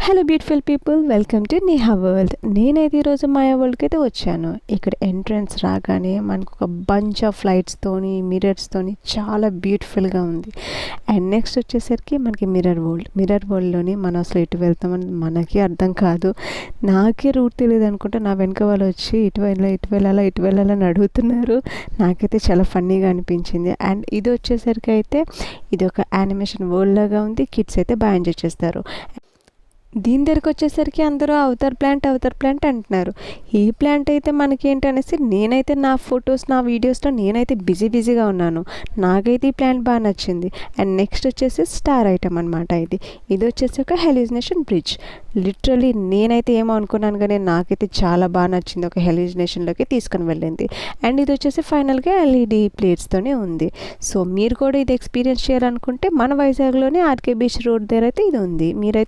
Hello beautiful people, welcome to Neha world. నేనైతే ఈరోజు మాయా వరల్డ్కి అయితే వచ్చాను. ఇక్కడ ఎంట్రన్స్ రాగానే మనకు ఒక బంచ్ ఆఫ్ లైట్స్తోని మిరర్స్తోని చాలా బ్యూటిఫుల్గా ఉంది. అండ్ నెక్స్ట్ వచ్చేసరికి మనకి మిర్రర్ వరల్డ్లోని మనం అసలు ఎటు వెళ్తామని మనకి అర్థం కాదు. నాకే రూట్ తెలియదు అనుకుంటే నా వెనక వాళ్ళు వచ్చి ఇటు వెళ్ళాలని అడుగుతున్నారు. నాకైతే చాలా ఫన్నీగా అనిపించింది. అండ్ ఇది వచ్చేసరికి అయితే ఇది ఒక యానిమేషన్ వరల్డ్ లాగా ఉంది. కిడ్స్ అయితే బాగా ఎంజాయ్ చేస్తారు. దీని దగ్గరికి వచ్చేసరికి అందరూ అవతార్ ప్లాంట్ అంటున్నారు. ఈ ప్లాంట్ అయితే మనకి ఏంటనేసి నేనైతే నా ఫొటోస్ నా వీడియోస్లో నేనైతే బిజీగా ఉన్నాను. నాకైతే ఈ ప్లాంట్ బాగా నచ్చింది. అండ్ నెక్స్ట్ వచ్చేసి స్టార్ ఐటమ్ అనమాట. ఇది వచ్చేసి ఒక హెల్యూజినేషన్ బ్రిడ్జ్. లిటరలీ నేనైతే ఏమో అనుకున్నాను కానీ నాకైతే చాలా బాగా నచ్చింది. ఒక హెల్యూజినేషన్లోకి తీసుకుని వెళ్ళింది. అండ్ ఇది వచ్చేసి ఫైనల్గా ఎల్ఈడి ప్లేట్స్తోనే ఉంది. సో మీరు కూడా ఇది ఎక్స్పీరియన్స్ చేయాలనుకుంటే మన వైజాగ్లోనే ఆర్కే బీచ్ రోడ్ దగ్గర అయితే ఇది ఉంది. మీరైతే